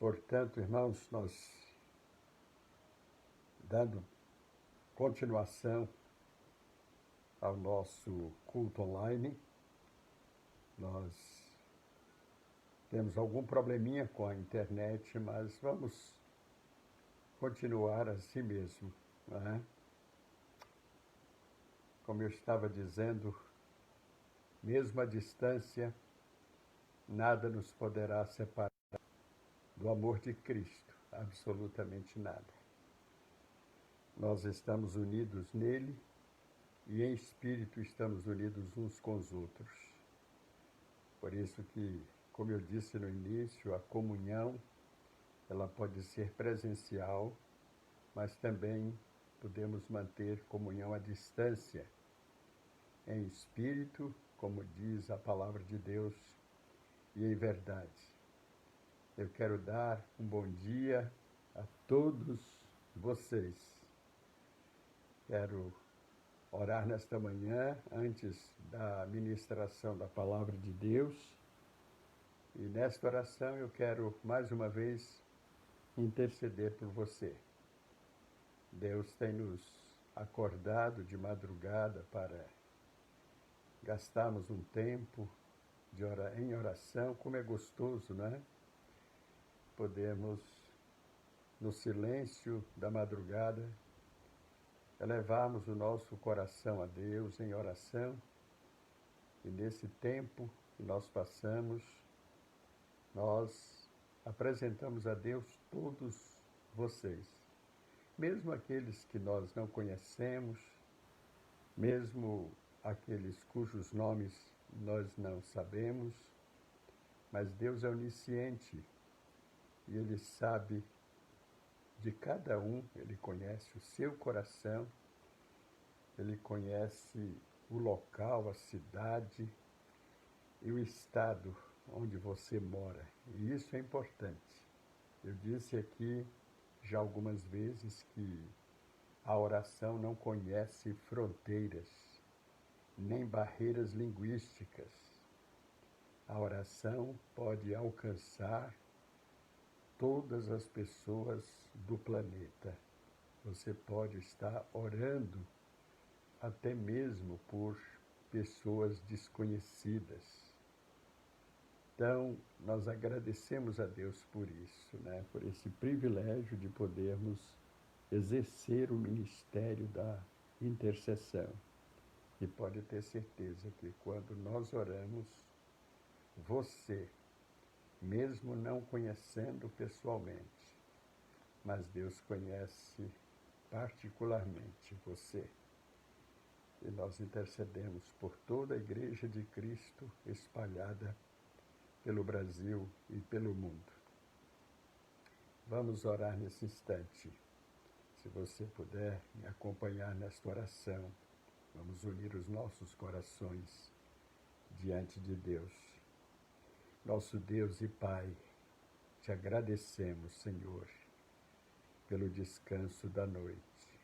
Portanto, irmãos, nós, dando continuação ao nosso culto online, nós temos algum probleminha com a internet, mas vamos continuar assim mesmo, não é? Como eu estava dizendo, mesmo à distância, nada nos poderá separar do amor de Cristo, absolutamente nada. Nós estamos unidos nele e em espírito estamos unidos uns com os outros. Por isso que, como eu disse no início, a comunhão, ela pode ser presencial, mas também podemos manter comunhão à distância, em espírito, como diz a palavra de Deus, e em verdade. Eu quero dar um bom dia a todos vocês. Quero orar nesta manhã, antes da ministração da palavra de Deus. E nesta oração eu quero, mais uma vez, interceder por você. Deus tem nos acordado de madrugada para gastarmos um tempo em oração. Como é gostoso, não é? Podemos, no silêncio da madrugada, elevarmos o nosso coração a Deus em oração, e nesse tempo que nós passamos, nós apresentamos a Deus todos vocês, mesmo aqueles que nós não conhecemos, mesmo aqueles cujos nomes nós não sabemos, mas Deus é onisciente e Ele sabe de cada um, Ele conhece o seu coração, Ele conhece o local, a cidade e o estado onde você mora. E isso é importante. Eu disse aqui já algumas vezes que a oração não conhece fronteiras, nem barreiras linguísticas. A oração pode alcançar todas as pessoas do planeta. Você pode estar orando até mesmo por pessoas desconhecidas. Então, nós agradecemos a Deus por isso, né? Por esse privilégio de podermos exercer o ministério da intercessão. E pode ter certeza que quando nós oramos, você, mesmo não conhecendo pessoalmente, mas Deus conhece particularmente você. E nós intercedemos por toda a Igreja de Cristo espalhada pelo Brasil e pelo mundo. Vamos orar nesse instante. Se você puder me acompanhar nesta oração, vamos unir os nossos corações diante de Deus. Nosso Deus e Pai, te agradecemos, Senhor, pelo descanso da noite.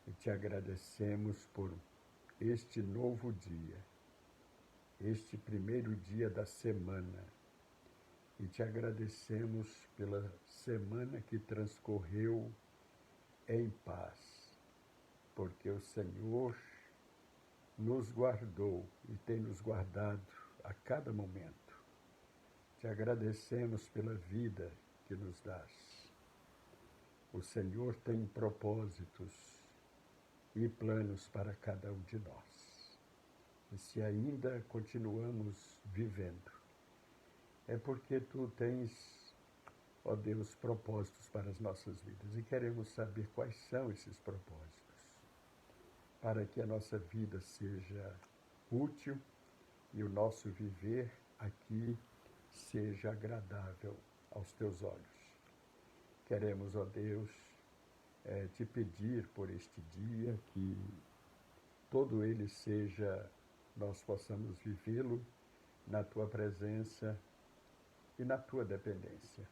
E te agradecemos por este novo dia, este primeiro dia da semana. E te agradecemos pela semana que transcorreu em paz, porque o Senhor nos guardou e tem nos guardado a cada momento. Te agradecemos pela vida que nos dás. O Senhor tem propósitos e planos para cada um de nós. E se ainda continuamos vivendo, é porque tu tens, ó Deus, propósitos para as nossas vidas. E queremos saber quais são esses propósitos, para que a nossa vida seja útil e o nosso viver aqui seja agradável aos teus olhos. Queremos, ó Deus, te pedir por este dia que todo ele seja, nós possamos vivê-lo na tua presença e na tua dependência.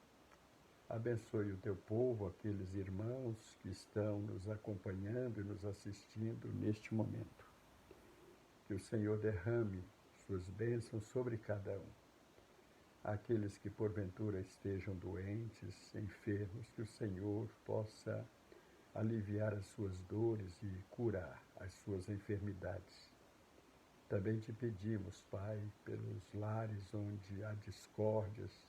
Abençoe o teu povo, aqueles irmãos que estão nos acompanhando e nos assistindo neste momento. Que o Senhor derrame suas bênçãos sobre cada um. aqueles que porventura estejam doentes, enfermos, que o Senhor possa aliviar as suas dores e curar as suas enfermidades. Também te pedimos, Pai, pelos lares onde há discórdias,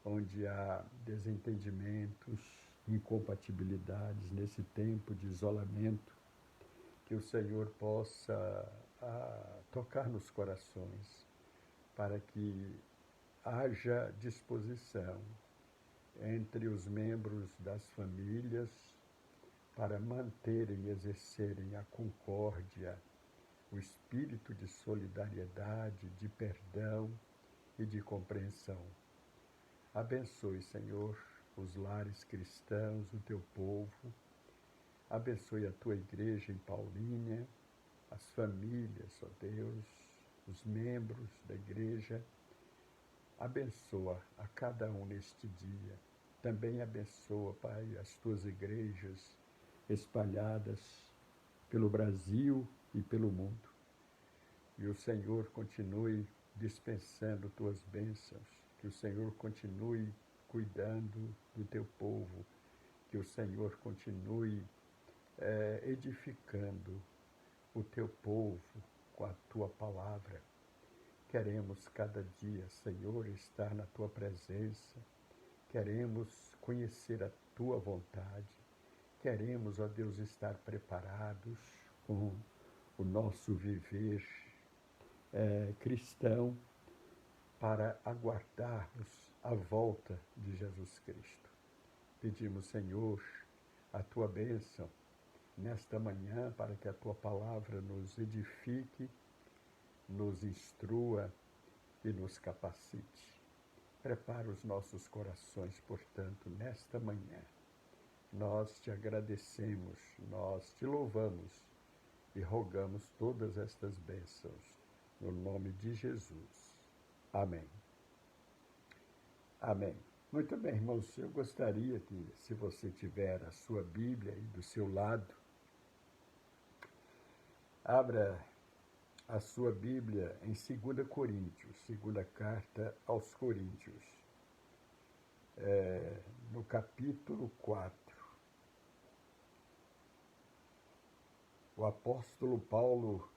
onde há desentendimentos, incompatibilidades nesse tempo de isolamento, que o Senhor possa tocar nos corações, para que haja disposição entre os membros das famílias para manterem e exercerem a concórdia, o espírito de solidariedade, de perdão e de compreensão. Abençoe, Senhor, os lares cristãos, o teu povo. Abençoe a tua igreja em Paulínia, as famílias, ó Deus, os membros da igreja. Abençoa a cada um neste dia. Também abençoa, Pai, as tuas igrejas espalhadas pelo Brasil e pelo mundo. E o Senhor continue dispensando tuas bênçãos, que o Senhor continue cuidando do teu povo, que o Senhor continue edificando o teu povo com a tua palavra. Queremos cada dia, Senhor, estar na tua presença, queremos conhecer a tua vontade, queremos, ó Deus, estar preparados com o nosso viver cristão para aguardarmos a volta de Jesus Cristo. Pedimos, Senhor, a tua bênção nesta manhã para que a tua palavra nos edifique, nos instrua e nos capacite. Prepara os nossos corações, portanto, nesta manhã. Nós te agradecemos, nós te louvamos e rogamos todas estas bênçãos no nome de Jesus. Amém. Amém. Muito bem, irmãos, eu gostaria que, se você tiver a sua Bíblia aí do seu lado, abra a sua Bíblia em 2 Coríntios, segunda carta aos Coríntios, no capítulo 4. O apóstolo Paulo,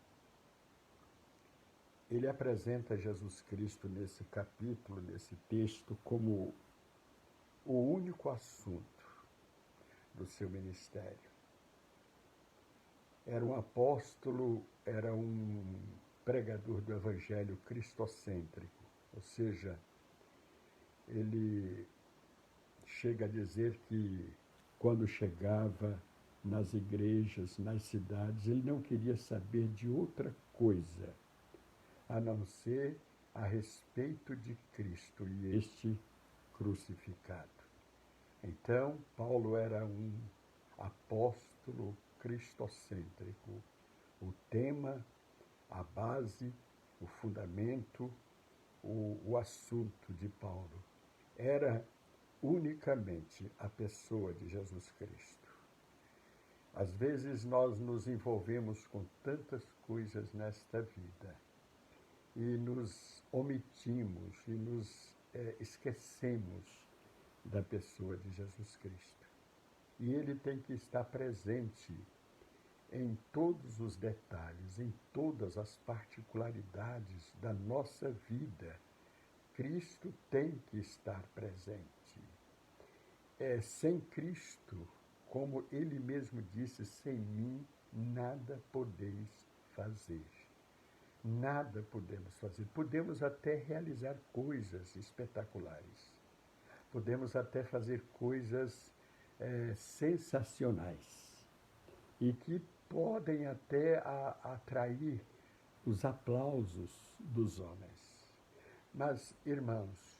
ele apresenta Jesus Cristo nesse capítulo, nesse texto, como o único assunto do seu ministério. Era um apóstolo, era um pregador do evangelho cristocêntrico, ou seja, ele chega a dizer que quando chegava nas igrejas, nas cidades, ele não queria saber de outra coisa a não ser a respeito de Cristo e este crucificado. Então, Paulo era um apóstolo cristocêntrico. O tema, a base, o fundamento, o assunto de Paulo era unicamente a pessoa de Jesus Cristo. Às vezes nós nos envolvemos com tantas coisas nesta vida e nos omitimos e nos esquecemos da pessoa de Jesus Cristo. E ele tem que estar presente em todos os detalhes, em todas as particularidades da nossa vida. Cristo tem que estar presente. Sem Cristo, como ele mesmo disse, sem mim nada podeis fazer. Nada podemos fazer. Podemos até realizar coisas espetaculares. Podemos até fazer coisas sensacionais e que podem até atrair os aplausos dos homens. Mas, irmãos,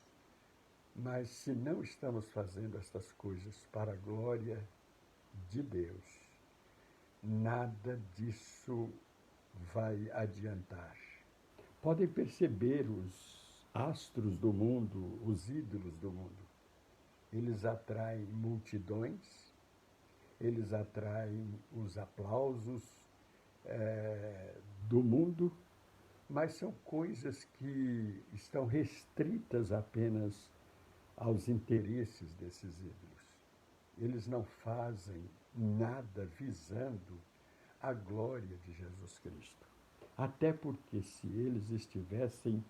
se não estamos fazendo estas coisas para a glória de Deus, nada disso vai adiantar. Podem perceber os astros do mundo, os ídolos do mundo. Eles atraem multidões, eles atraem os aplausos do mundo, mas são coisas que estão restritas apenas aos interesses desses ídolos. Eles não fazem nada visando a glória de Jesus Cristo. Até porque se eles estivessem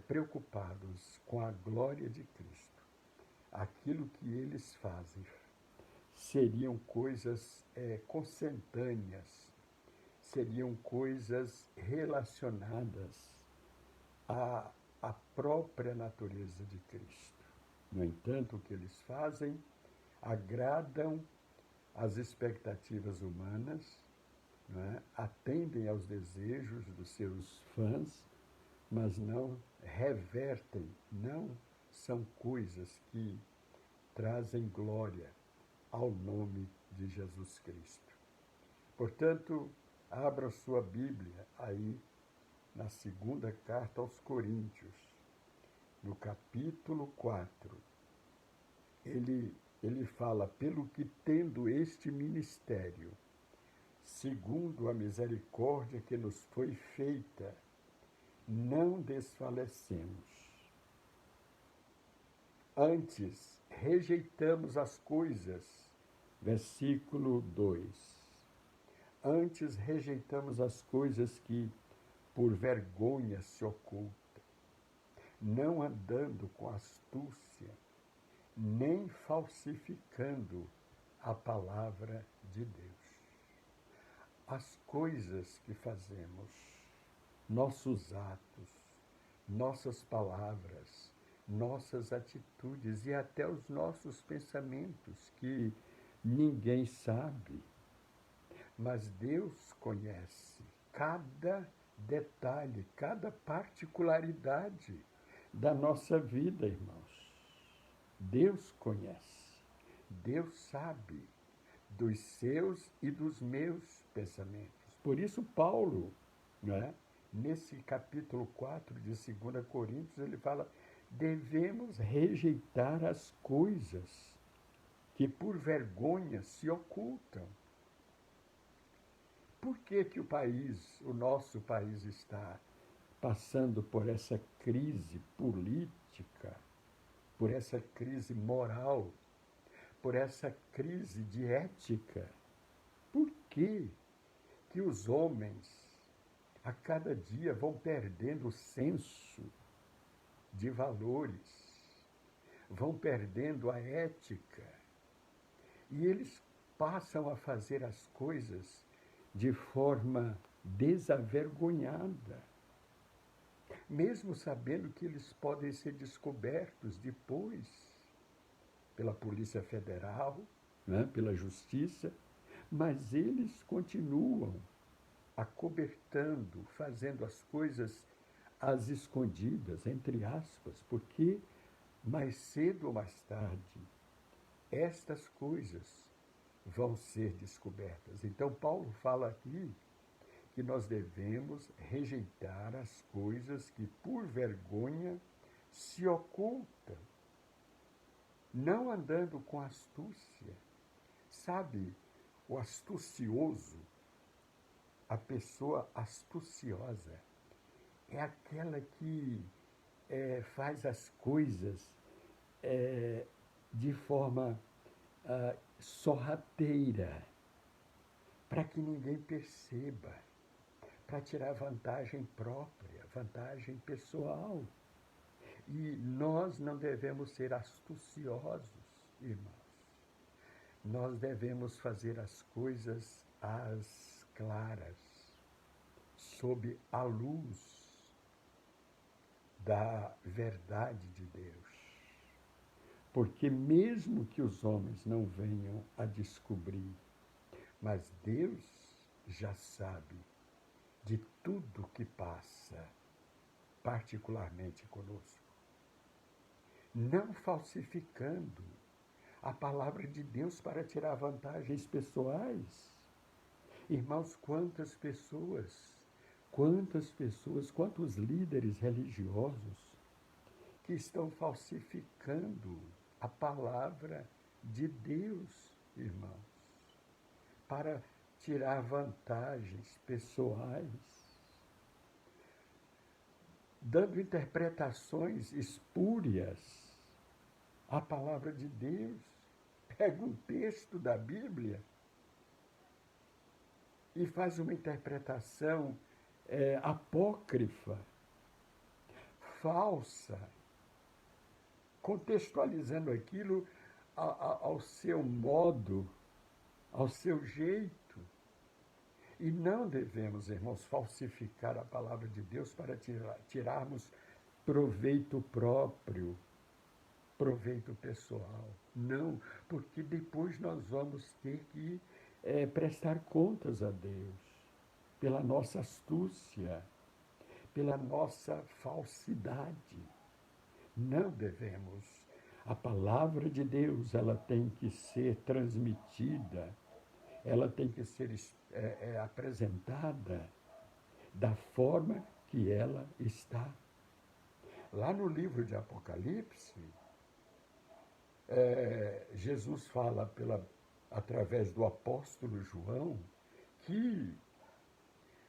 preocupados com a glória de Cristo, aquilo que eles fazem seriam coisas consentâneas, seriam coisas relacionadas à própria natureza de Cristo. No entanto, o que eles fazem agradam às expectativas humanas, não é? Atendem aos desejos dos seus fãs, mas não revertem, não são coisas que trazem glória ao nome de Jesus Cristo. Portanto, abra sua Bíblia aí na segunda carta aos Coríntios, no capítulo 4. Ele fala, pelo que tendo este ministério, segundo a misericórdia que nos foi feita, não desfalecemos. Antes, rejeitamos as coisas, versículo 2. Antes rejeitamos as coisas que por vergonha se ocultam, não andando com astúcia, nem falsificando a palavra de Deus. As coisas que fazemos, nossos atos, nossas palavras, nossas atitudes e até os nossos pensamentos, que ninguém sabe, mas Deus conhece cada detalhe, cada particularidade da nossa vida, irmãos. Deus conhece, Deus sabe dos seus e dos meus pensamentos. Por isso, Paulo, né, nesse capítulo 4 de 2 Coríntios, ele fala, devemos rejeitar as coisas que por vergonha se ocultam. Por que que o nosso país está passando por essa crise política, por essa crise moral, por essa crise de ética? Por que que os homens, a cada dia, vão perdendo o senso de valores, vão perdendo a ética, e eles passam a fazer as coisas de forma desavergonhada, mesmo sabendo que eles podem ser descobertos depois pela Polícia Federal, né, pela Justiça, mas eles continuam acobertando, fazendo as coisas às escondidas, entre aspas, porque mais cedo ou mais tarde estas coisas vão ser descobertas. Então, Paulo fala aqui que nós devemos rejeitar as coisas que por vergonha se ocultam, não andando com astúcia. Sabe, o astucioso, a pessoa astuciosa, é aquela que faz as coisas de forma sorrateira, para que ninguém perceba, para tirar vantagem própria, vantagem pessoal. E nós não devemos ser astuciosos, irmãos. Nós devemos fazer as coisas às claras, sob a luz da verdade de Deus. Porque mesmo que os homens não venham a descobrir, mas Deus já sabe de tudo que passa, particularmente conosco. Não falsificando a palavra de Deus para tirar vantagens pessoais. Irmãos, quantos quantos líderes religiosos que estão falsificando a palavra de Deus, irmãos, para tirar vantagens pessoais. dando interpretações espúrias à palavra de Deus. Pega um texto da Bíblia e faz uma interpretação apócrifa, falsa, contextualizando aquilo ao seu modo, ao seu jeito. E não devemos, irmãos, falsificar a palavra de Deus para tirarmos proveito próprio, proveito pessoal. Não, porque depois nós vamos ter que prestar contas a Deus pela nossa astúcia, pela nossa falsidade. Não devemos. A palavra de Deus, ela tem que ser transmitida, ela tem que ser apresentada da forma que ela está. Lá no livro de Apocalipse, Jesus fala através do apóstolo João que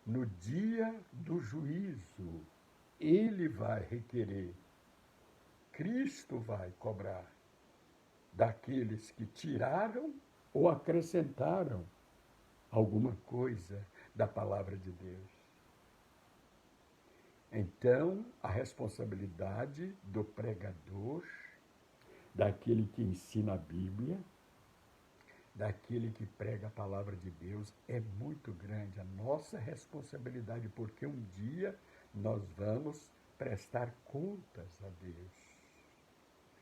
no dia do juízo ele vai requerer, Cristo vai cobrar daqueles que tiraram ou acrescentaram alguma coisa da palavra de Deus. Então, a responsabilidade do pregador, daquele que ensina a Bíblia, daquele que prega a palavra de Deus, é muito grande. A nossa responsabilidade, porque um dia nós vamos prestar contas a Deus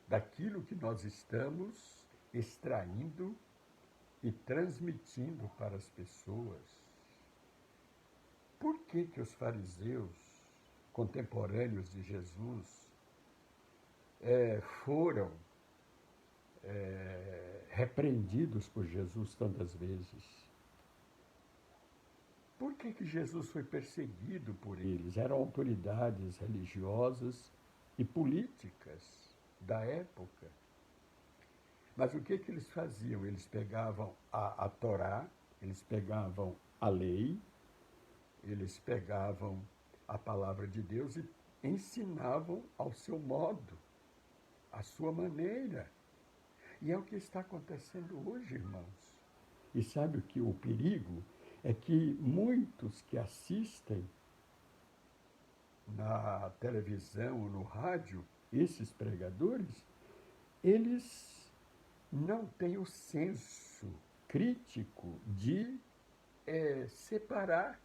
daquilo que nós estamos extraindo e transmitindo para as pessoas. Por que os fariseus contemporâneos de Jesus foram repreendidos por Jesus tantas vezes? Por que Jesus foi perseguido por eles? Eram autoridades religiosas e políticas da época. Mas o que eles faziam? Eles pegavam a Torá, eles pegavam a lei, eles pegavam a palavra de Deus e ensinavam ao seu modo, à sua maneira. E é o que está acontecendo hoje, irmãos. E sabe o perigo? É que muitos que assistem na televisão ou no rádio, esses pregadores, eles não têm o senso crítico de separar,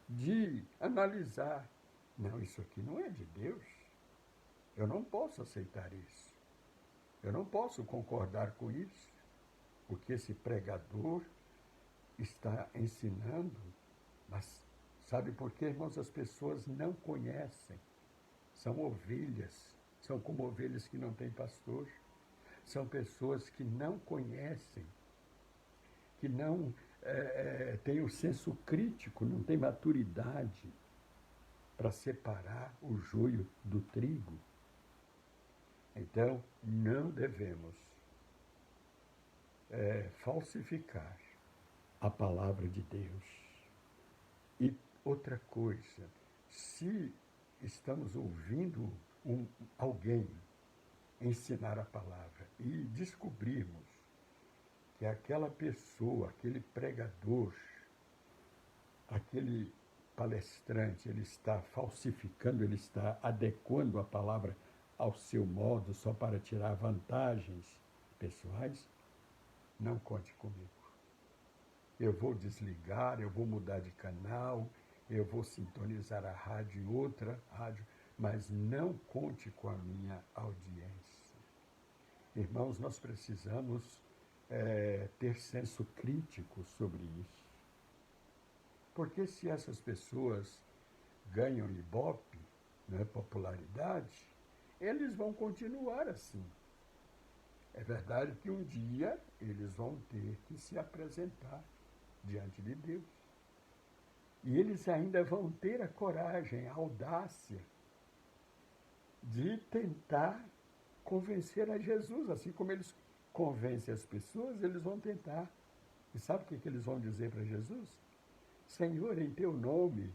de analisar. Não, isso aqui não é de Deus. Eu não posso aceitar isso. Eu não posso concordar com isso. O que esse pregador está ensinando. Mas sabe por quê, irmãos? As pessoas não conhecem. São ovelhas. São como ovelhas que não têm pastor. São pessoas que não conhecem, que não têm o senso crítico, não têm maturidade para separar o joio do trigo. Então, não devemos falsificar a palavra de Deus. E outra coisa, se estamos ouvindo alguém ensinar a palavra e descobrirmos que aquela pessoa, aquele pregador, aquele palestrante, ele está falsificando, ele está adequando a palavra ao seu modo só para tirar vantagens pessoais, não conte comigo. Eu vou desligar, eu vou mudar de canal, eu vou sintonizar a rádio em outra rádio, mas não conte com a minha audiência. Irmãos, nós precisamos ter senso crítico sobre isso. Porque se essas pessoas ganham ibope, popularidade, eles vão continuar assim. É verdade que um dia eles vão ter que se apresentar diante de Deus. E eles ainda vão ter a coragem, a audácia de tentar convencer a Jesus. Assim como eles convencem as pessoas, eles vão tentar. E sabe o que eles vão dizer para Jesus? Senhor, em teu nome,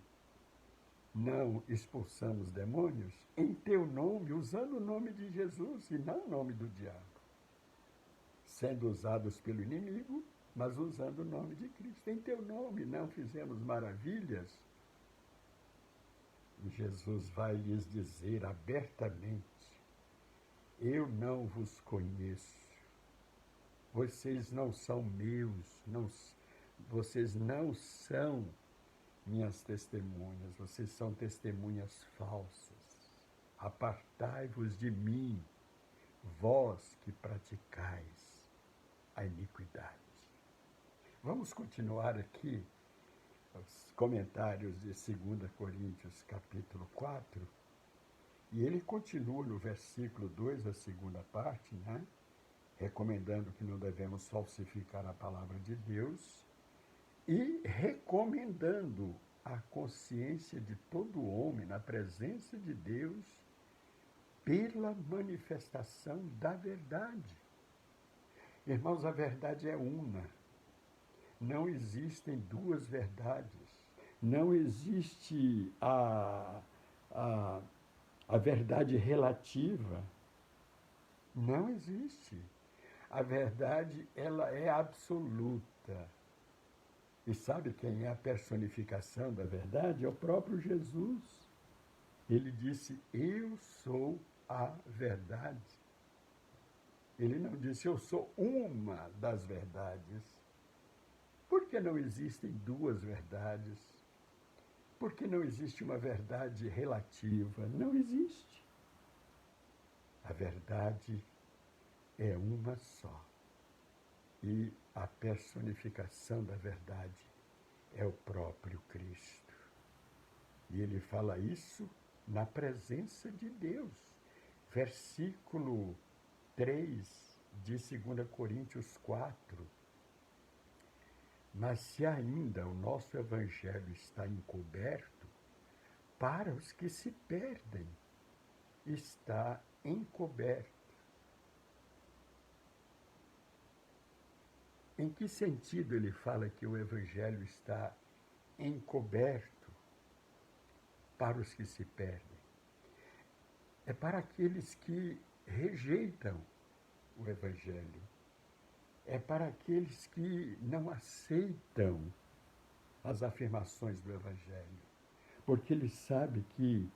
não expulsamos demônios? Em teu nome, usando o nome de Jesus e não o nome do diabo. Sendo usados pelo inimigo, mas usando o nome de Cristo. Em teu nome não fizemos maravilhas? E Jesus vai lhes dizer abertamente: eu não vos conheço. Vocês não são meus, vocês não são minhas testemunhas, vocês são testemunhas falsas. Apartai-vos de mim, vós que praticais a iniquidade. Vamos continuar aqui os comentários de 2 Coríntios, capítulo 4, e ele continua no versículo 2, a segunda parte, né? Recomendando que não devemos falsificar a palavra de Deus e recomendando a consciência de todo homem na presença de Deus pela manifestação da verdade. Irmãos, a verdade é uma. Não existem duas verdades. Não existe a verdade relativa. Não existe. A verdade, ela é absoluta. E sabe quem é a personificação da verdade? É o próprio Jesus. Ele disse: eu sou a verdade. Ele não disse: eu sou uma das verdades. Por que não existem duas verdades? Por que não existe uma verdade relativa? Não existe. A verdade é uma só. E a personificação da verdade é o próprio Cristo. E ele fala isso na presença de Deus. Versículo 3 de 2 Coríntios 4. Mas se ainda o nosso evangelho está encoberto, para os que se perdem, está encoberto. Em que sentido ele fala que o evangelho está encoberto para os que se perdem? É para aqueles que rejeitam o evangelho. É para aqueles que não aceitam as afirmações do evangelho. Porque ele sabe que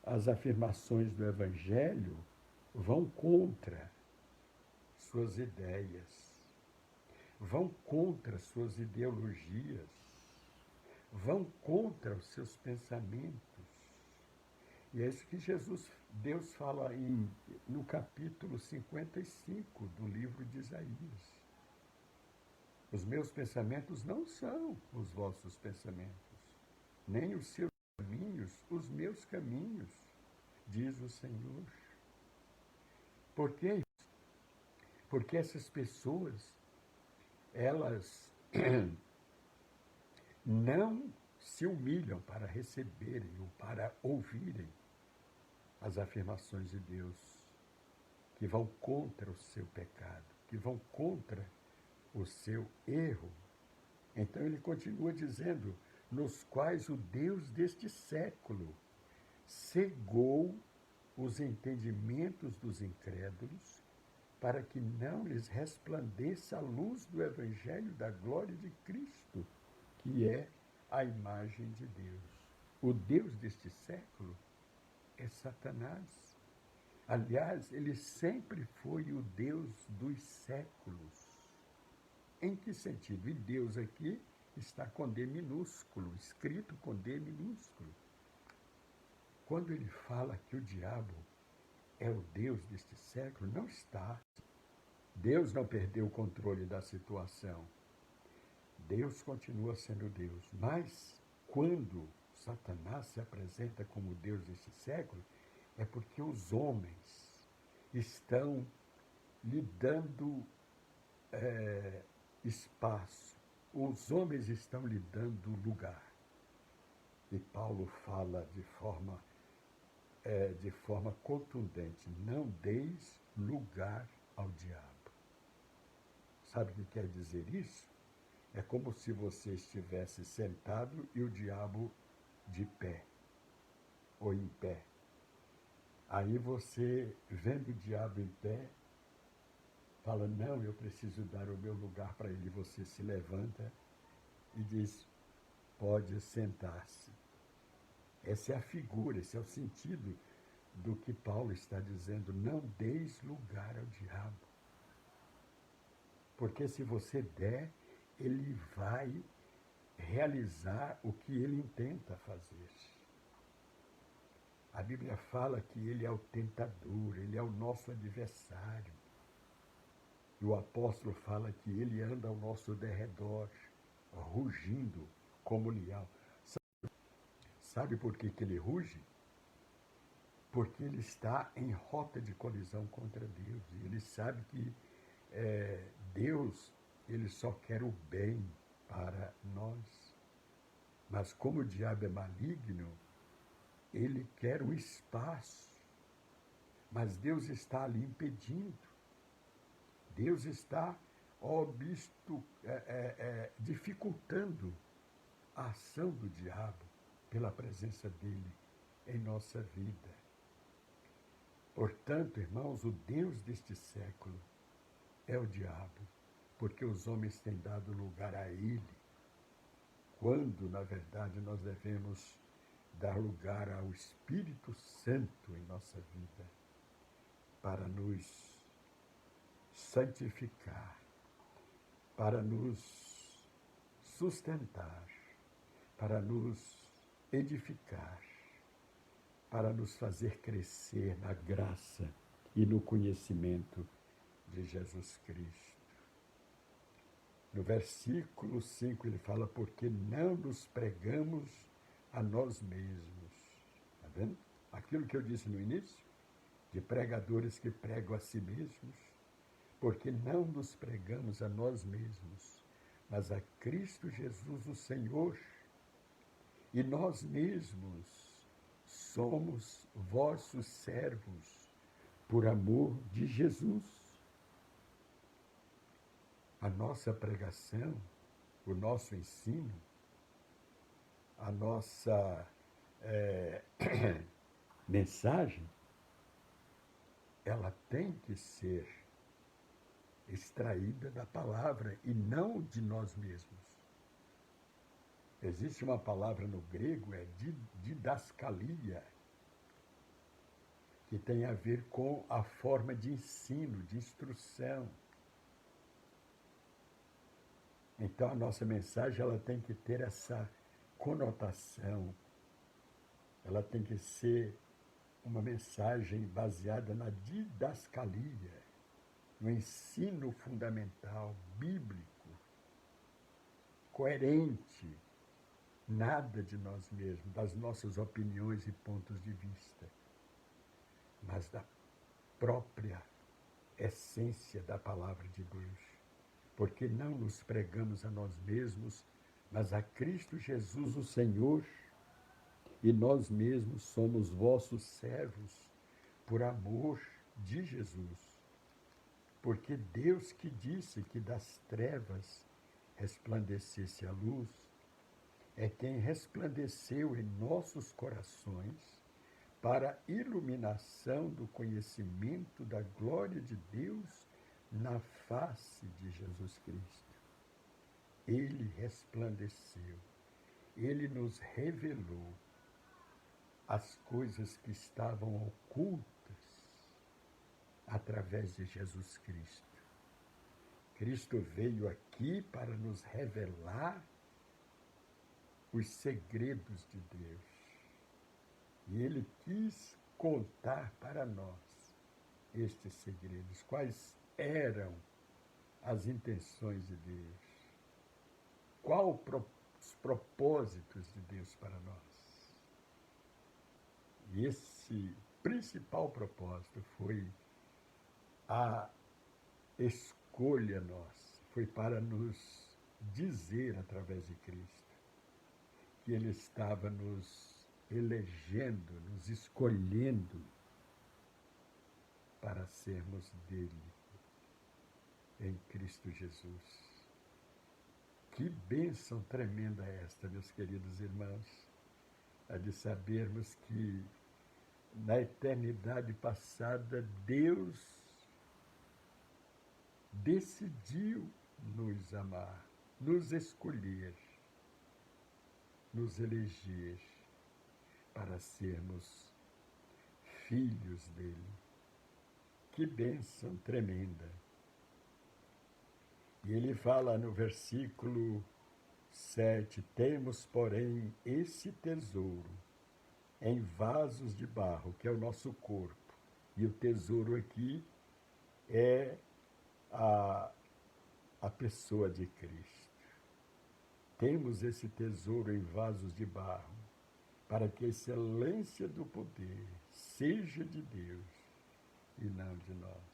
as afirmações do evangelho vão contra suas ideias, vão contra suas ideologias, vão contra os seus pensamentos. E é isso que Deus fala no capítulo 55 do livro de Isaías. Os meus pensamentos não são os vossos pensamentos, nem os seus caminhos, os meus caminhos, diz o Senhor. Por que isso? Porque essas pessoas, elas não se humilham para receberem ou para ouvirem as afirmações de Deus, que vão contra o seu pecado, que vão contra o seu erro. Então ele continua dizendo: nos quais o Deus deste século cegou os entendimentos dos incrédulos, para que não lhes resplandeça a luz do evangelho da glória de Cristo, que é a imagem de Deus. O Deus deste século é Satanás. Aliás, ele sempre foi o Deus dos séculos. Em que sentido? E Deus aqui está com D minúsculo, escrito com D minúsculo. Quando ele fala que o diabo é o Deus deste século, não está. Deus não perdeu o controle da situação. Deus continua sendo Deus. Mas quando Satanás se apresenta como Deus deste século, é porque os homens estão lhe dando espaço. Os homens estão lhe dando lugar. E Paulo fala de forma contundente: não deis lugar ao diabo. Sabe o que quer dizer isso? É como se você estivesse sentado e o diabo de pé. ou em pé. Aí você, vendo o diabo em pé, fala, não, eu preciso dar o meu lugar para ele. Você se levanta e diz, pode sentar-se. Essa é a figura, esse é o sentido do que Paulo está dizendo. Não deis lugar ao diabo. Porque se você der, ele vai realizar o que ele intenta fazer. A Bíblia fala que ele é o tentador, ele é o nosso adversário. E o apóstolo fala que ele anda ao nosso derredor, rugindo como leão. Sabe por que ele ruge? Porque ele está em rota de colisão contra Deus. E ele sabe que Deus, ele só quer o bem para nós. Mas como o diabo é maligno, ele quer o espaço. Mas Deus está ali impedindo. Deus está, dificultando a ação do diabo pela presença dele em nossa vida. Portanto, irmãos, o Deus deste século é o diabo, porque os homens têm dado lugar a ele, quando, na verdade, nós devemos dar lugar ao Espírito Santo em nossa vida, para nos santificar, para nos sustentar, para nos edificar, para nos fazer crescer na graça e no conhecimento de Jesus Cristo. No versículo 5 ele fala, porque não nos pregamos a nós mesmos. Está vendo? Aquilo que eu disse no início, de pregadores que pregam a si mesmos, porque não nos pregamos a nós mesmos, mas a Cristo Jesus, o Senhor. E nós mesmos somos vossos servos por amor de Jesus. A nossa pregação, o nosso ensino, a nossa mensagem, ela tem que ser extraída da palavra e não de nós mesmos. Existe uma palavra no grego, didascalia, que tem a ver com a forma de ensino, de instrução. Então a nossa mensagem ela tem que ter essa conotação, ela tem que ser uma mensagem baseada na didascalia, no ensino fundamental, bíblico, coerente, nada de nós mesmos, das nossas opiniões e pontos de vista, mas da própria essência da palavra de Deus. Porque não nos pregamos a nós mesmos, mas a Cristo Jesus, o Senhor, e nós mesmos somos vossos servos por amor de Jesus. Porque Deus que disse que das trevas resplandecesse a luz, é quem resplandeceu em nossos corações para a iluminação do conhecimento da glória de Deus na face de Jesus Cristo. Ele resplandeceu, ele nos revelou as coisas que estavam ocultas através de Jesus Cristo. Cristo veio aqui para nos revelar os segredos de Deus. E ele quis contar para nós estes segredos. Quais eram as intenções de Deus? Qual os propósitos de Deus para nós? E esse principal propósito foi a escolha nossa, foi para nos dizer através de Cristo que ele estava nos elegendo, nos escolhendo para sermos dele em Cristo Jesus. Que bênção tremenda é esta, meus queridos irmãos. a de sabermos que na eternidade passada Deus decidiu nos amar, nos escolher, nos eleger para sermos filhos dele. Que bênção tremenda! E ele fala no versículo 7, temos, porém, esse tesouro em vasos de barro, que é o nosso corpo. E o tesouro aqui é a pessoa de Cristo. Temos esse tesouro em vasos de barro, para que a excelência do poder seja de Deus e não de nós.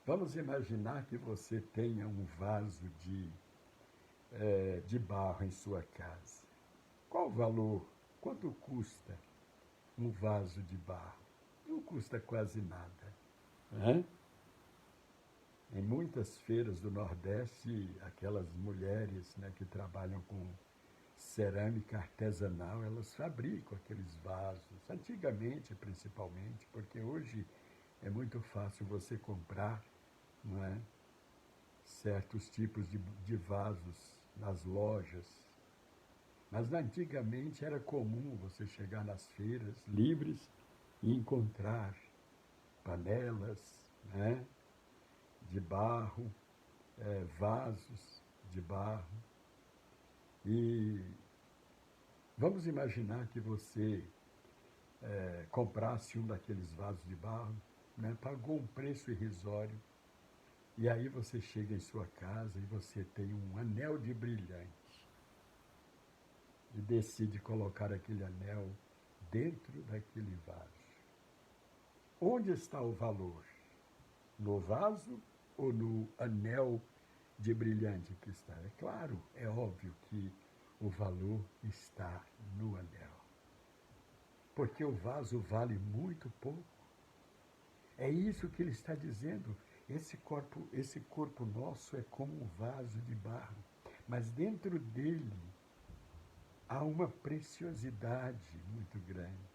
Vamos imaginar que você tenha um vaso de barro em sua casa. Qual o valor? Quanto custa um vaso de barro? Não custa quase nada. Né? Em muitas feiras do Nordeste, aquelas mulheres, né, que trabalham com cerâmica artesanal, elas fabricam aqueles vasos, antigamente principalmente, porque hoje é muito fácil você comprar, não é, certos tipos de vasos nas lojas. Mas antigamente era comum você chegar nas feiras livres e encontrar panelas, né, de barro, vasos de barro. E vamos imaginar que você comprasse um daqueles vasos de barro, né, pagou um preço irrisório, e aí você chega em sua casa e você tem um anel de brilhante e decide colocar aquele anel dentro daquele vaso. Onde está o valor? No vaso ou no anel de brilhante que está? É claro, é óbvio que o valor está no anel. Porque o vaso vale muito pouco. É isso que ele está dizendo. Esse corpo nosso é como um vaso de barro, mas dentro dele há uma preciosidade muito grande.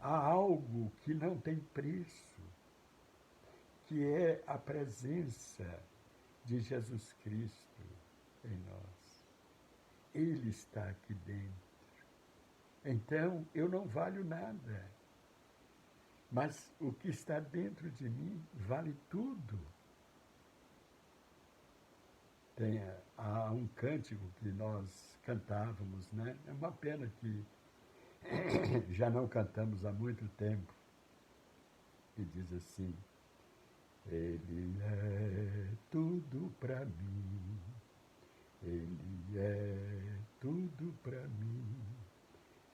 Há algo que não tem preço, que é a presença de Jesus Cristo em nós. Ele está aqui dentro. Então, eu não valho nada. Mas o que está dentro de mim vale tudo. Há um cântico que nós cantávamos, né? É uma pena que já não cantamos há muito tempo. E diz assim: Ele é tudo para mim, Ele é tudo para mim.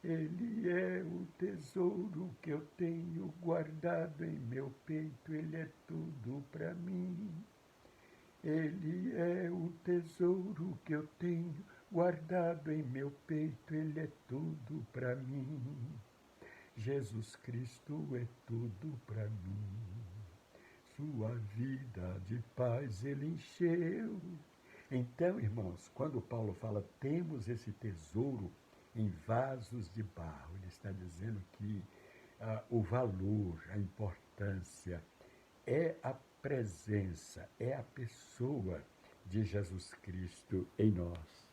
Ele é o tesouro que eu tenho guardado em meu peito, Ele é tudo para mim. Ele é o tesouro que eu tenho guardado em meu peito, Ele é tudo para mim. Jesus Cristo é tudo para mim. Sua vida de paz Ele encheu. Então, irmãos, quando Paulo fala temos esse tesouro em vasos de barro, ele está dizendo que o valor, a importância é a presença, é a pessoa de Jesus Cristo em nós.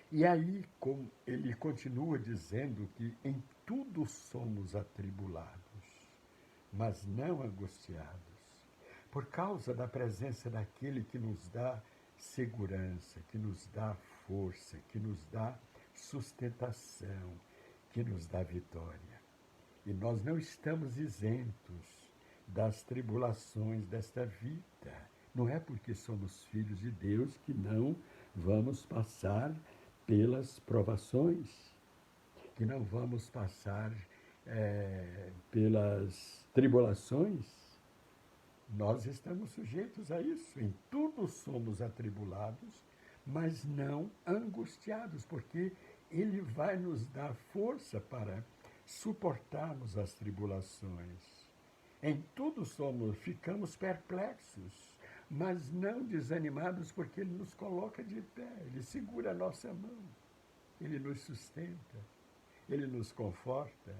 E aí, como ele continua dizendo que em tudo somos atribulados, mas não angustiados, por causa da presença daquele que nos dá segurança, que nos dá força, que nos dá sustentação, que nos dá vitória. E nós não estamos isentos das tribulações desta vida. Não é porque somos filhos de Deus que não vamos passar pelas provações, que não vamos passar pelas tribulações. Nós estamos sujeitos a isso. Em tudo somos atribulados, mas não angustiados, porque Ele vai nos dar força para suportarmos as tribulações. Em tudo ficamos perplexos, mas não desanimados, porque Ele nos coloca de pé, Ele segura a nossa mão. Ele nos sustenta, Ele nos conforta.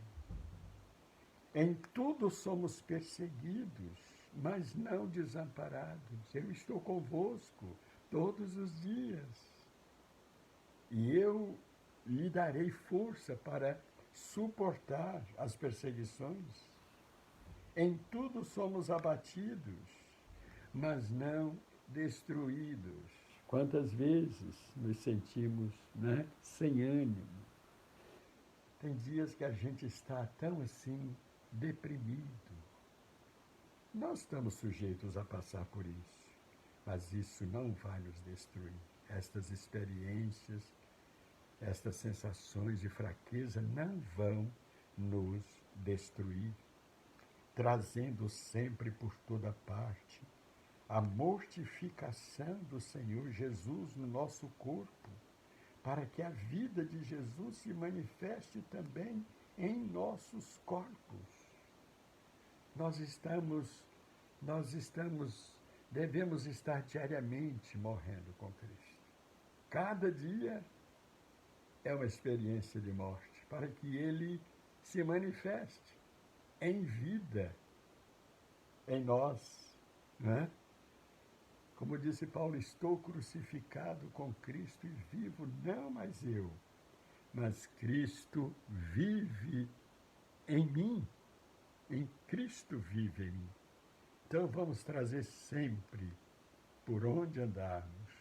Em tudo somos perseguidos, mas não desamparados. Eu estou convosco todos os dias. E eu lhe darei força para suportar as perseguições. Em tudo somos abatidos, mas não destruídos. Quantas vezes nos sentimos, né, sem ânimo? Tem dias que a gente está tão assim, deprimido. Nós estamos sujeitos a passar por isso, mas isso não vai nos destruir. Estas experiências, estas sensações de fraqueza não vão nos destruir, trazendo sempre por toda parte a mortificação do Senhor Jesus no nosso corpo, para que a vida de Jesus se manifeste também em nossos corpos. Devemos estar diariamente morrendo com Cristo. Cada dia é uma experiência de morte, para que Ele se manifeste em vida em nós, né? Como disse Paulo, estou crucificado com Cristo e vivo, não mais eu, mas Cristo vive em mim. Em Cristo vive em mim. Então vamos trazer sempre, por onde andarmos,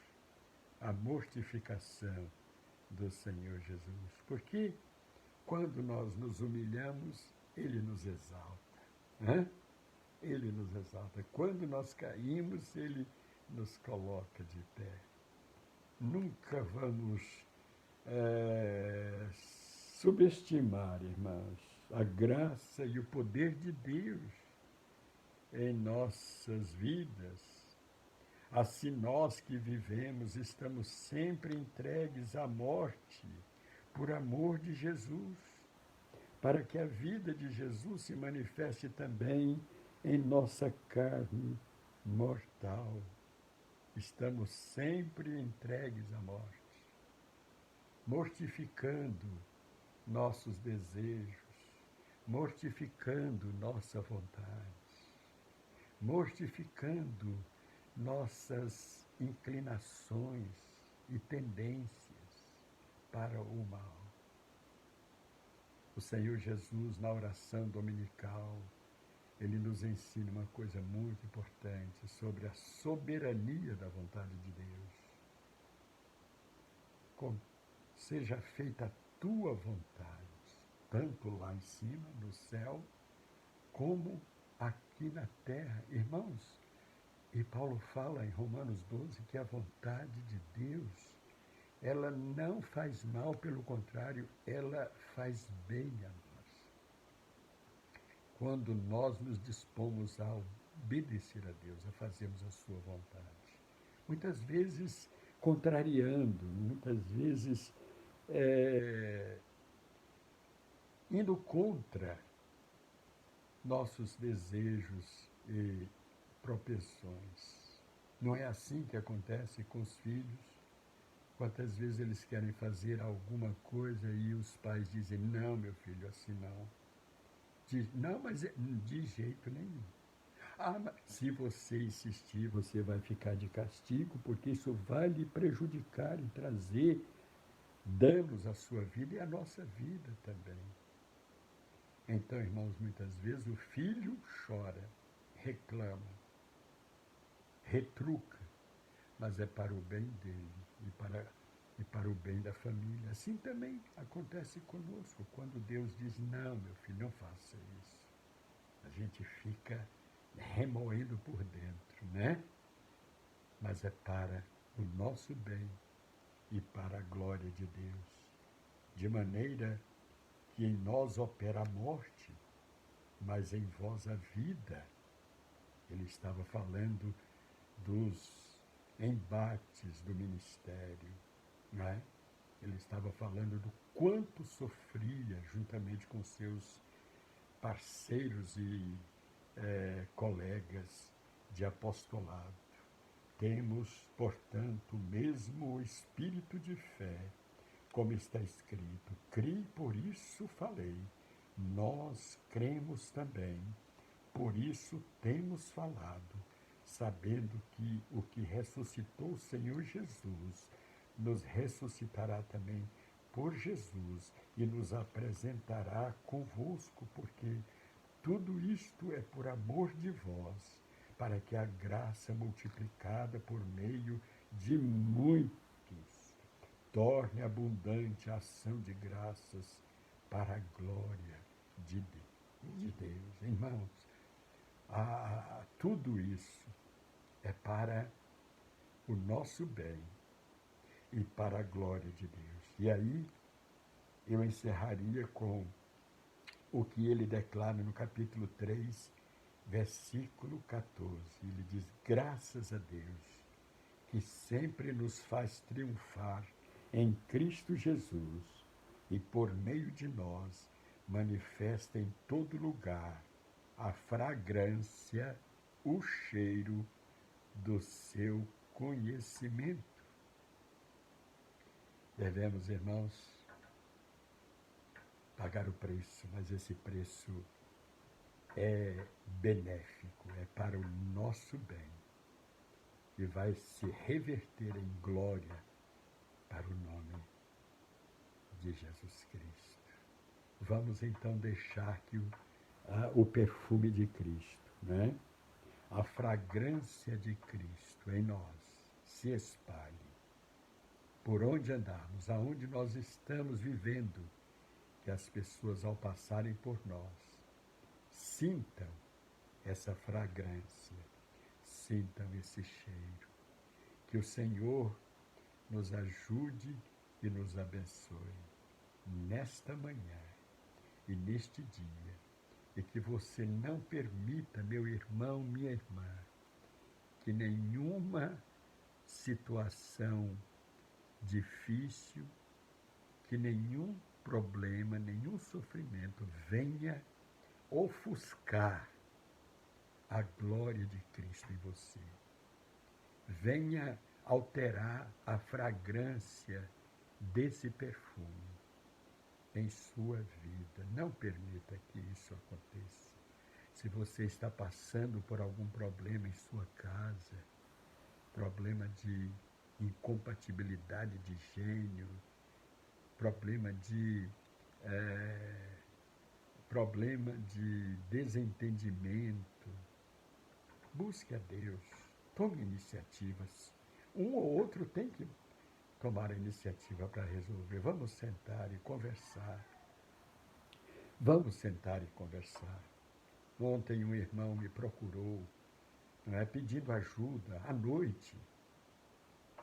a mortificação do Senhor Jesus. Porque quando nós nos humilhamos, Ele nos exalta. Né? Ele nos exalta. Quando nós caímos, Ele nos coloca de pé. Nunca vamos subestimar, irmãos, a graça e o poder de Deus em nossas vidas. Assim nós que vivemos estamos sempre entregues à morte por amor de Jesus, para que a vida de Jesus se manifeste também em nossa carne mortal. Estamos sempre entregues à morte, mortificando nossos desejos, mortificando nossa vontade, mortificando nossas inclinações e tendências para o mal. O Senhor Jesus, na oração dominical, Ele nos ensina uma coisa muito importante sobre a soberania da vontade de Deus. Seja feita a tua vontade, tanto lá em cima, no céu, como aqui na terra. Irmãos, e Paulo fala em Romanos 12 que a vontade de Deus, ela não faz mal, pelo contrário, ela faz bem a nós. Quando nós nos dispomos a obedecer a Deus, a fazermos a sua vontade. Muitas vezes contrariando, muitas vezes indo contra nossos desejos e propensões. Não é assim que acontece com os filhos? Quantas vezes eles querem fazer alguma coisa e os pais dizem, não, meu filho, assim não. Não, mas de jeito nenhum. Mas se você insistir, você vai ficar de castigo, porque isso vai lhe prejudicar e trazer danos à sua vida e à nossa vida também. Então, irmãos, muitas vezes o filho chora, reclama, retruca, mas é para o bem dele e para o bem da família. Assim também acontece conosco, quando Deus diz, não, meu filho, não faça isso. A gente fica remoendo por dentro, né? Mas é para o nosso bem e para a glória de Deus. De maneira que em nós opera a morte, mas em vós a vida. Ele estava falando dos embates do ministério, não é? Ele estava falando do quanto sofria juntamente com seus parceiros e colegas de apostolado. Temos, portanto, o mesmo espírito de fé, como está escrito: criei, por isso falei. Nós cremos também, por isso temos falado, sabendo que o que ressuscitou o Senhor Jesus nos ressuscitará também por Jesus e nos apresentará convosco, porque tudo isto é por amor de vós, para que a graça multiplicada por meio de muitos torne abundante a ação de graças para a glória de Deus. Irmãos, tudo isso é para o nosso bem e para a glória de Deus. E aí eu encerraria com o que ele declara no capítulo 3, versículo 14. Ele diz: graças a Deus, que sempre nos faz triunfar em Cristo Jesus e por meio de nós manifesta em todo lugar a fragrância, o cheiro do seu conhecimento. Devemos, irmãos, pagar o preço, mas esse preço é benéfico, é para o nosso bem e vai se reverter em glória para o nome de Jesus Cristo. Vamos então deixar que o perfume de Cristo, né? A fragrância de Cristo em nós se espalhe por onde andarmos, aonde nós estamos vivendo, que as pessoas, ao passarem por nós, sintam essa fragrância, sintam esse cheiro. Que o Senhor nos ajude e nos abençoe nesta manhã e neste dia, e que você não permita, meu irmão, minha irmã, que nenhuma situação difícil, que nenhum problema, nenhum sofrimento venha ofuscar a glória de Cristo em você. Venha alterar a fragrância desse perfume em sua vida. Não permita que isso aconteça. Se você está passando por algum problema em sua casa, problema de incompatibilidade de gênero, problema de desentendimento, busque a Deus, tome iniciativas. Um ou outro tem que tomar a iniciativa para resolver. Vamos sentar e conversar. Vamos sentar e conversar. Ontem um irmão me procurou, pedindo ajuda. À noite,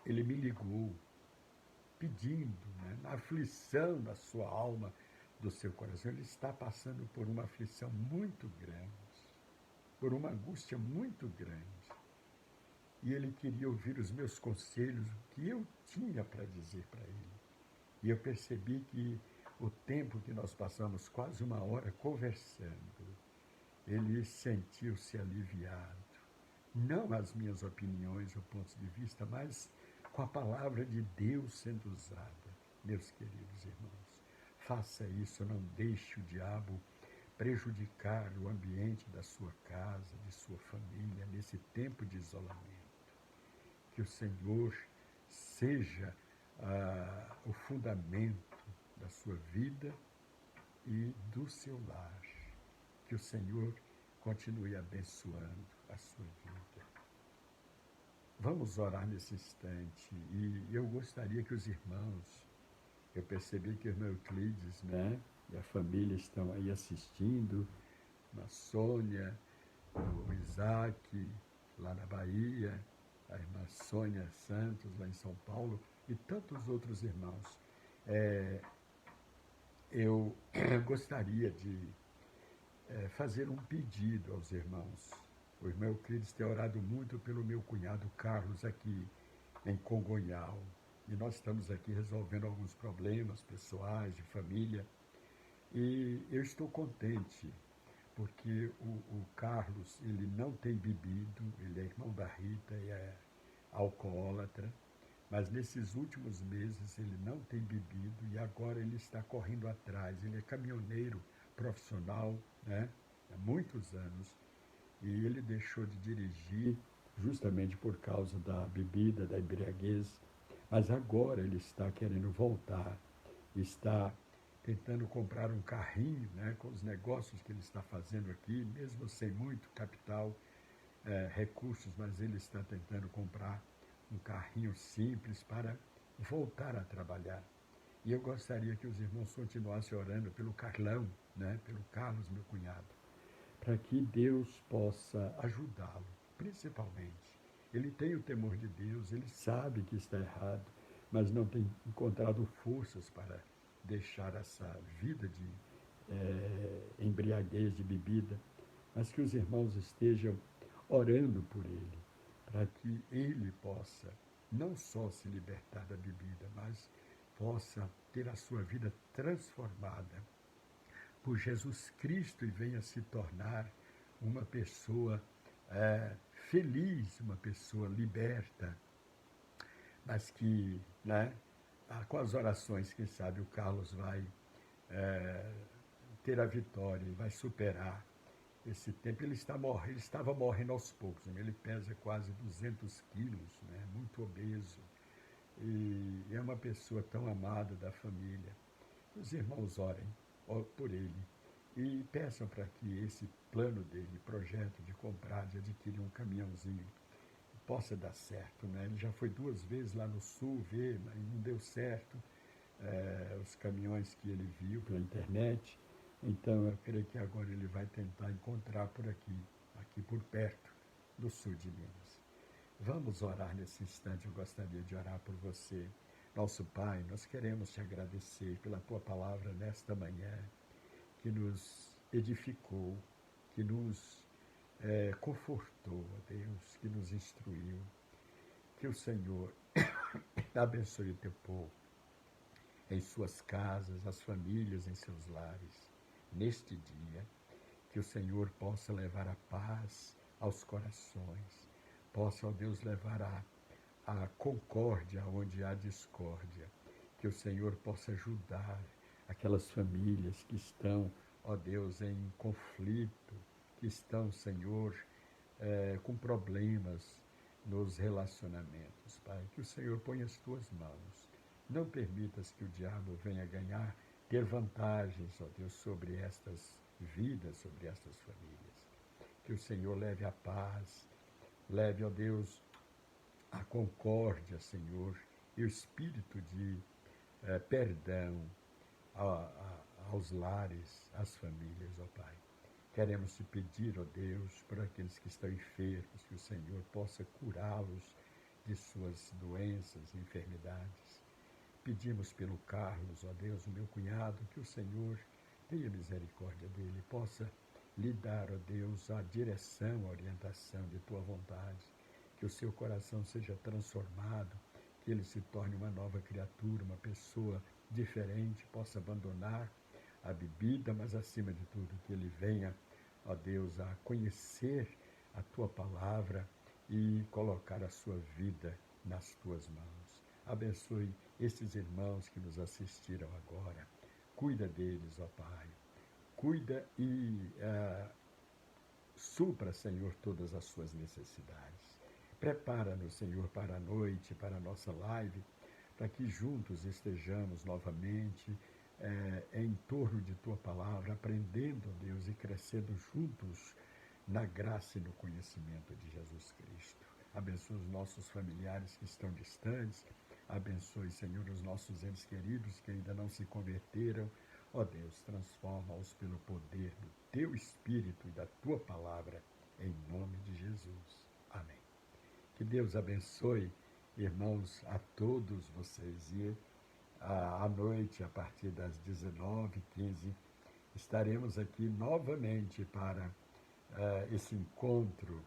ele me ligou, pedindo, na aflição da sua alma, do seu coração. Ele está passando por uma aflição muito grande, por uma angústia muito grande. E ele queria ouvir os meus conselhos, o que eu tinha para dizer para ele. E eu percebi que o tempo que nós passamos, quase uma hora conversando, ele sentiu-se aliviado. Não as minhas opiniões ou pontos de vista, mas com a palavra de Deus sendo usada. Meus queridos irmãos, faça isso, não deixe o diabo prejudicar o ambiente da sua casa, de sua família, nesse tempo de isolamento. Que o Senhor seja o fundamento da sua vida e do seu lar. Que o Senhor continue abençoando a sua vida. Vamos orar nesse instante. E eu gostaria que os irmãos, eu percebi que o irmão Euclides, e a família estão aí assistindo, a Sônia, o Isaac, lá na Bahia, a irmã Sônia Santos, lá em São Paulo, e tantos outros irmãos. Eu gostaria de fazer um pedido aos irmãos. O irmão Euclides tem orado muito pelo meu cunhado Carlos aqui em Congonhal. E nós estamos aqui resolvendo alguns problemas pessoais, de família. E eu estou contente, porque o Carlos, ele não tem bebido, ele é irmão da Rita e é alcoólatra, mas nesses últimos meses ele não tem bebido e agora ele está correndo atrás. Ele é caminhoneiro profissional, né, há muitos anos, e ele deixou de dirigir justamente por causa da bebida, da embriaguez, mas agora ele está querendo voltar, está tentando comprar um carrinho, né, com os negócios que ele está fazendo aqui, mesmo sem muito capital, recursos, mas ele está tentando comprar um carrinho simples para voltar a trabalhar. E eu gostaria que os irmãos continuassem orando pelo Carlão, né, pelo Carlos, meu cunhado, para que Deus possa ajudá-lo, principalmente. Ele tem o temor de Deus, ele sabe que está errado, mas não tem encontrado forças para deixar essa vida de embriaguez, de bebida, mas que os irmãos estejam orando por ele, para que ele possa não só se libertar da bebida, mas possa ter a sua vida transformada por Jesus Cristo e venha se tornar uma pessoa feliz, uma pessoa liberta, mas que, né, com as orações, quem sabe o Carlos vai ter a vitória e vai superar esse tempo. Ele estava morrendo aos poucos, né? Ele pesa quase 200 quilos, né, muito obeso, e é uma pessoa tão amada da família. Os irmãos orem por ele e peçam para que esse plano dele, projeto de comprar, de adquirir um caminhãozinho, possa dar certo, né? Ele já foi 2 vezes lá no sul ver, mas não deu certo, os caminhões que ele viu pela internet. Então eu creio que agora ele vai tentar encontrar por aqui, aqui por perto, do sul de Minas. Vamos orar nesse instante, eu gostaria de orar por você. Nosso Pai, nós queremos te agradecer pela tua palavra nesta manhã, que nos edificou, que nos confortou, ó Deus, que nos instruiu. Que o Senhor abençoe o teu povo em suas casas, as famílias em seus lares, neste dia. Que o Senhor possa levar a paz aos corações, possa, ó Deus, levar a concórdia onde há discórdia. Que o Senhor possa ajudar aquelas famílias que estão, ó Deus, em conflito, que estão, Senhor, com problemas nos relacionamentos, Pai. Que o Senhor ponha as tuas mãos. Não permitas que o diabo venha ganhar, ter vantagens, ó Deus, sobre estas vidas, sobre estas famílias. Que o Senhor leve a paz, leve, ó Deus, a concórdia, Senhor, e o espírito de perdão aos lares, às famílias, ó Pai. Queremos te pedir, ó Deus, por aqueles que estão enfermos, que o Senhor possa curá-los de suas doenças, enfermidades. Pedimos pelo Carlos, ó Deus, o meu cunhado, que o Senhor tenha misericórdia dele, possa lhe dar, ó Deus, a direção, a orientação de tua vontade, que o seu coração seja transformado, que ele se torne uma nova criatura, uma pessoa diferente, possa abandonar a bebida, mas acima de tudo que ele venha, ó Deus, a conhecer a tua palavra e colocar a sua vida nas tuas mãos. Abençoe esses irmãos que nos assistiram agora. Cuida deles, ó Pai. Cuida e supra, Senhor, todas as suas necessidades. Prepara-nos, Senhor, para a noite, para a nossa live, para que juntos estejamos novamente em torno de tua palavra, aprendendo, Deus, e crescendo juntos na graça e no conhecimento de Jesus Cristo. Abençoe os nossos familiares que estão distantes. Abençoe, Senhor, os nossos entes queridos que ainda não se converteram. Ó Deus, transforma-os pelo poder do teu Espírito e da tua palavra, em nome de Jesus. Amém. Que Deus abençoe, irmãos, a todos vocês. E à noite, a partir das 19h15, estaremos aqui novamente para esse encontro,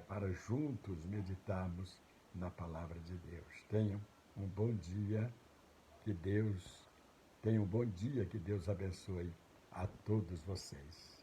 para juntos meditarmos na palavra de Deus. Tenham um bom dia, que Deus abençoe a todos vocês.